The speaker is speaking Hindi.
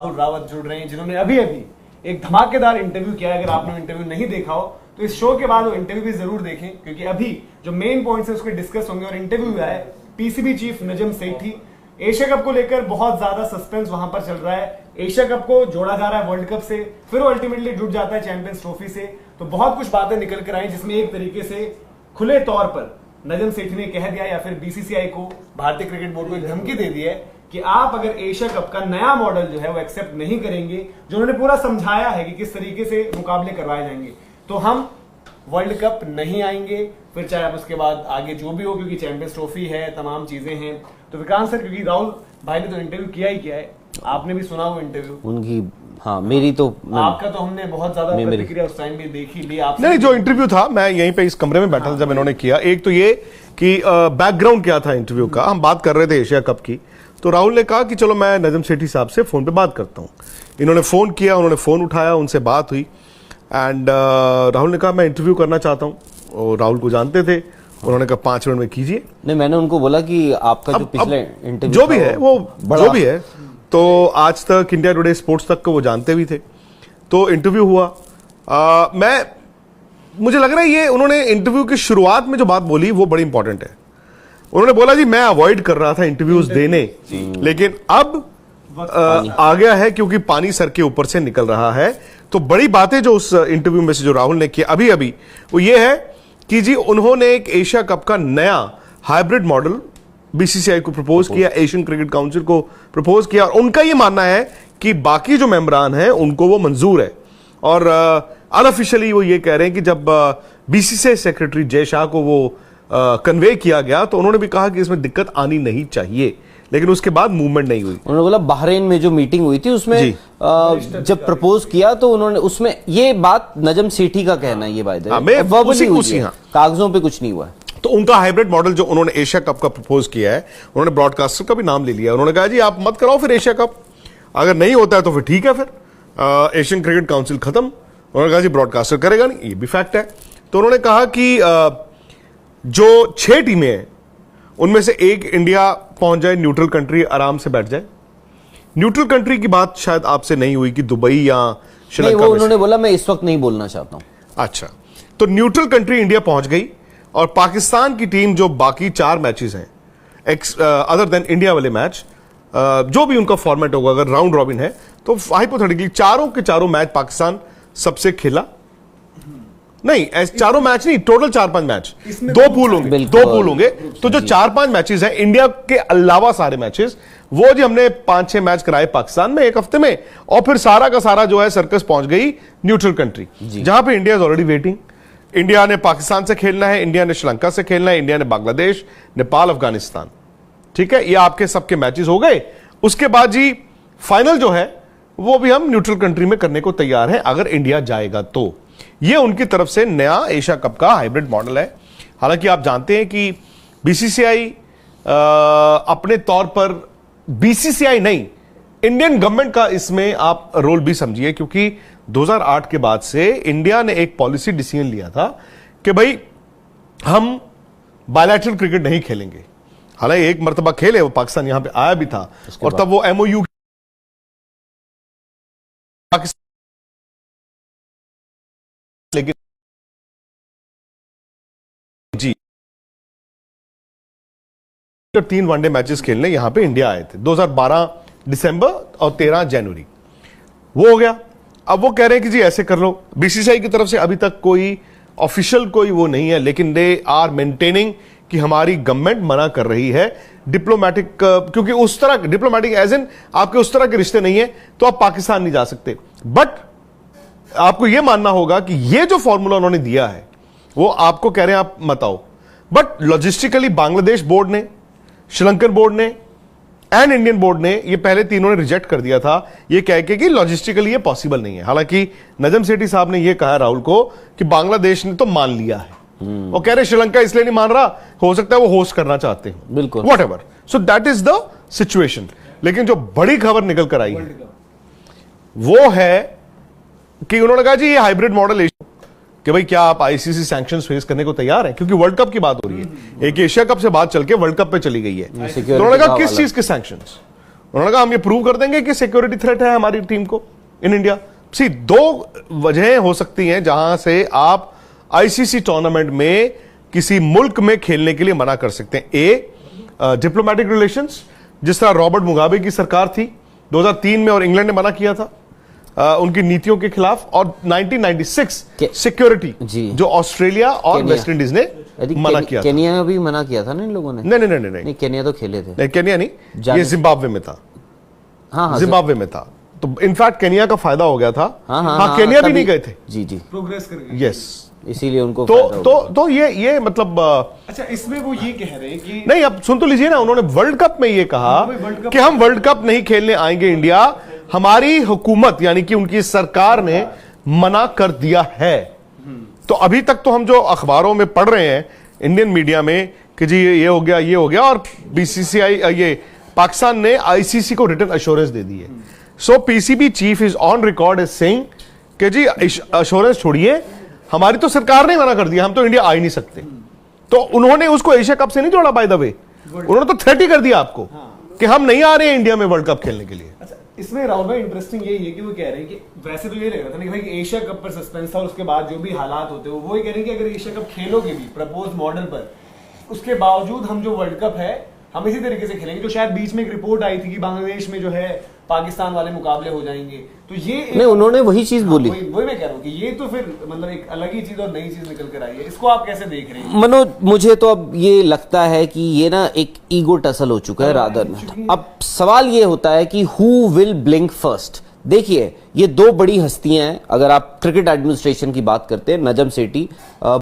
राहुल रावत जुड़ रहे हैं, जिन्होंने अभी अभी एक धमाकेदार इंटरव्यू किया है। अगर आपने इंटरव्यू नहीं देखा हो तो इस शो के बाद वो इंटरव्यू भी जरूर देखें, क्योंकि अभी जो मेन पॉइंट्स है उसके डिस्कस होंगे। और इंटरव्यू है PCB chief Najam Sethi. Asia cup को लेकर बहुत ज्यादा सस्पेंस वहां पर चल रहा है। एशिया कप को जोड़ा जा रहा है वर्ल्ड कप से, फिर वो अल्टीमेटली जुड़ जाता है चैंपियंस ट्रॉफी से। तो बहुत कुछ बातें निकल कर आई, जिसमें एक तरीके से खुले तौर पर नजम सेठी ने कह दिया, या फिर बीसीसीआई को, भारतीय क्रिकेट बोर्ड को एक धमकी दे दी है कि आप अगर एशिया कप का नया मॉडल जो है वो एक्सेप्ट नहीं करेंगे, जो उन्होंने पूरा समझाया है कि किस तरीके से मुकाबले करवाए जाएंगे, तो हम वर्ल्ड कप नहीं आएंगे। फिर चाहे आप उसके बाद आगे जो भी हो, क्योंकि चैंपियंस ट्रॉफी है, तमाम चीजें हैं। तो विक्रांत सर, क्योंकि राहुल भाई ने तो इंटरव्यू किया ही किया है, आपने भी सुना वो इंटरव्यू उनकी, हाँ मेरी तो, आपका तो हमने बहुत ज्यादा प्रतिक्रिया उस टाइम भी देखी ली। आप नहीं, जो इंटरव्यू था, मैं यहीं पे इस कमरे में बैठा था जब इन्होंने किया। एक तो ये कि बैकग्राउंड क्या था इंटरव्यू का, हम बात कर रहे थे एशिया कप की, तो राहुल ने कहा कि चलो मैं नजम सेठी साहब से फोन पे बात करता हूँ। इन्होंने फोन किया, उन्होंने फोन उठाया, उनसे बात हुई एंड राहुल ने कहा मैं इंटरव्यू करना चाहता हूँ। और राहुल को जानते थे, उन्होंने कहा 5 मिनट में कीजिए। नहीं, मैंने उनको बोला कि आपका जो पिछले इंटरव्यू जो भी है वो जो भी है, तो आज तक इंडिया टुडे स्पोर्ट्स तक को वो जानते भी थे। तो इंटरव्यू हुआ। मुझे लग रहा है ये उन्होंने इंटरव्यू की शुरुआत में जो बात बोली वो बड़ी इंपॉर्टेंट है। उन्होंने बोला जी मैं अवॉइड कर रहा था इंटरव्यूज देने, लेकिन अब आ गया है क्योंकि पानी सर के ऊपर से निकल रहा है। तो बड़ी बातें जो उस इंटरव्यू में से जो राहुल ने किया अभी अभी, वो ये है कि जी उन्होंने एक एशिया कप का नया हाइब्रिड मॉडल बीसीसीआई को प्रपोज किया, एशियन क्रिकेट काउंसिल को प्रपोज किया, और उनका ये मानना है कि बाकी जो मेंबरान हैं उनको वो मंजूर है। और अनऑफिशियली वो ये कह रहे हैं कि जब बीसीसीआई सेक्रेटरी जय शाह को वो कन्वे किया गया तो उन्होंने भी कहा कि इसमें दिक्कत आनी नहीं चाहिए, लेकिन उसके बाद मूवमेंट नहीं हुई। उन्होंने बोला बहरीन में जो मीटिंग हुई थी उसमें जब प्रपोज किया तो उन्होंने उसमें ये बात, नजम सेठी का कहना है ये बात है, कागजों पे कुछ नहीं हुआ है। तो उनका हाइब्रिड मॉडल जो उन्होंने एशिया कप का प्रपोज किया है, उन्होंने ब्रॉडकास्टर का भी नाम ले लिया। उन्होंने कहा जी आप मत कराओ फिर एशिया कप, अगर नहीं होता है तो फिर ठीक है, फिर एशियन क्रिकेट काउंसिल खत्म। उन्होंने कहा जी ब्रॉडकास्टर करेगा नहीं, ये भी फैक्ट है। तो उन्होंने कहा कि जो 6 टीमें हैं उनमें से एक इंडिया पहुंच जाए, न्यूट्रल कंट्री आराम से बैठ जाए। न्यूट्रल कंट्री की बात शायद आपसे नहीं हुई कि दुबई या श्रीलंका, वो उन्होंने बोला मैं इस वक्त नहीं बोलना चाहता हूं। अच्छा, तो न्यूट्रल कंट्री इंडिया पहुंच गई और पाकिस्तान की टीम जो बाकी 4 मैचेस हैं अदर देन इंडिया वाले मैच, जो भी उनका फॉर्मेट होगा, अगर राउंड रॉबिन है तो हाइपोथेटिकली चारों के चारों मैच पाकिस्तान सबसे खेला नहीं, ऐसे चारों मैच नहीं, टोटल 4-5 मैच, 2 पूल होंगे। तो जो 4-5 मैचेस हैं इंडिया के अलावा सारे मैचेस, वो जी हमने 5-6 मैच कराए पाकिस्तान में एक हफ्ते में, और फिर सारा का सारा जो है सर्कस पहुंच गई न्यूट्रल कंट्री, जहां पे India is already waiting. India ने पाकिस्तान से खेलना है, इंडिया ने श्रीलंका से खेलना है, इंडिया ने बांग्लादेश, नेपाल, अफगानिस्तान, ठीक है, ये आपके सबके मैचेस हो गए। उसके बाद जी फाइनल जो है वो भी हम न्यूट्रल कंट्री में करने को तैयार हैं अगर इंडिया जाएगा तो। ये उनकी तरफ से नया एशिया कप का हाइब्रिड मॉडल है। हालांकि आप जानते हैं कि बीसीसीआई अपने तौर पर, बीसीसीआई नहीं, इंडियन गवर्नमेंट का इसमें आप रोल भी समझिए, क्योंकि 2008 के बाद से इंडिया ने एक पॉलिसी डिसीजन लिया था कि भाई हम बायलैटरल क्रिकेट नहीं खेलेंगे। हालांकि एक मर्तबा खेले, वो पाकिस्तान यहां पे आया भी था, और तब वो एमओयू पाकिस्तान, लेकिन जी 3 वनडे मैचेस खेलने यहां पे इंडिया आए थे 2012 दिसंबर और 13 जनवरी, वो हो गया। अब वो कह रहे हैं कि जी ऐसे कर लो। बीसीसीआई की तरफ से अभी तक कोई ऑफिशियल कोई वो नहीं है, लेकिन दे आर मेंटेनिंग कि हमारी गवर्नमेंट मना कर रही है डिप्लोमेटिक, क्योंकि उस तरह डिप्लोमेटिक एज इन आपके उस तरह के रिश्ते नहीं है तो आप पाकिस्तान नहीं जा सकते। बट आपको यह मानना होगा कि ये जो फॉर्मूला उन्होंने दिया है वो आपको कह रहे हैं आप मत आओ, बट लॉजिस्टिकली बांग्लादेश बोर्ड ने, श्रीलंकन बोर्ड ने एंड इंडियन बोर्ड ने, ये पहले तीनों ने रिजेक्ट कर दिया था, ये कह के कि लॉजिस्टिकली ये पॉसिबल नहीं है। हालांकि नजम सेठी साहब ने ये कहा राहुल को कि बांग्लादेश ने तो मान लिया है, वो कह रहे श्रीलंका इसलिए नहीं मान रहा, हो सकता है वो होस्ट करना चाहते हैं, बिल्कुल, whatever. So that is the situation. लेकिन जो बड़ी खबर निकल कर आई है वो है कि उन्होंने कहा जी ये हाइब्रिड मॉडल कि भाई क्या आप आईसीसी सैंक्शंस फेस करने को तैयार हैं, क्योंकि वर्ल्ड कप की बात हो रही है, एक एशिया कप से बात चल के वर्ल्ड कप पे चली गई है। तो उन्होंने कहा किस चीज के सैंक्शंस, उन्होंने कहा हम ये प्रूव कर देंगे कि सिक्योरिटी थ्रेट है हमारी टीम को इन इंडिया। सी, दो वजहें हो सकती हैं जहां से आप आईसीसी टूर्नामेंट में किसी मुल्क में खेलने के लिए मना कर सकते हैं। ए, डिप्लोमेटिक रिलेशंस, जिस तरह रॉबर्ट मुगाबे की सरकार थी 2003 में और इंग्लैंड ने मना किया था उनकी नीतियों के खिलाफ, और 1996 सिक्योरिटी जो ऑस्ट्रेलिया और वेस्ट इंडीज ने मना किया। केनिया ने भी मना किया था ना इन लोगों ने। नहीं, केनिया तो खेले थे। नहीं, केनिया नहीं, ये जिम्बाब्वे में था। हाँ, जिम्बाब्वे में था, तो इनफैक्ट केनिया का फायदा हो गया था। हाँ, केनिया भी नहीं गए थे। जी प्रोग्रेस कर गए। यस, इसीलिए उनको तो ये मतलब अच्छा, इसमें वो ये कह रहे हैं कि नहीं, अब सुन तो लीजिए ना, उन्होंने वर्ल्ड कप में ये कहा कि हम वर्ल्ड कप नहीं खेलने आएंगे इंडिया, हमारी हुकूमत यानी कि उनकी सरकार ने मना कर दिया है। तो अभी तक तो हम जो अखबारों में पढ़ रहे हैं इंडियन मीडिया में कि जी ये हो गया, ये हो गया, और बीसीसीआई ये पाकिस्तान ने आईसीसी को रिटर्न एश्योरेंस दे दी है। So PCB chief is on record as saying कि जी एश्योरेंस छोड़िए, हमारी तो सरकार ने मना कर दिया, हम तो इंडिया आ ही नहीं सकते। तो उन्होंने उसको एशिया कप से नहीं जोड़ा, बाय द वे, उन्होंने तो थ्रेट ही कर दिया आपको कि हम नहीं आ रहे हैं इंडिया में वर्ल्ड कप खेलने के लिए। अच्छा, इसमें राहुल भाई इंटरेस्टिंग यही है कि वो कह रहे हैं कि वैसे तो ये लग रहा था ना कि भाई एशिया कप पर सस्पेंस था, और उसके बाद जो भी हालात होते हैं वो ये कह रहे हैं कि अगर एशिया कप खेलोगे भी प्रपोज मॉडल पर, उसके बावजूद हम जो वर्ल्ड कप है हम इसी तरीके से खेलेंगे। जो शायद बीच में एक रिपोर्ट आई थी कि बांग्लादेश में जो है पाकिस्तान वाले मुकाबले हो जाएंगे, तो ये नहीं, उन्होंने वही चीज बोली। वही मैं कह रहा हूँ कि ये तो फिर मतलब एक अलग ही चीज और नई चीज निकल कर आई है। इसको आप कैसे देख रहे हैं मनोज? मुझे तो अब ये लगता है कि ये ना एक ईगो टसल हो चुका है रादर में। अब सवाल ये होता है कि हु विल ब्लिंक फर्स्ट। देखिए, ये दो बड़ी हस्तियां हैं। अगर आप क्रिकेट एडमिनिस्ट्रेशन की बात करते हैं, नजम सेठी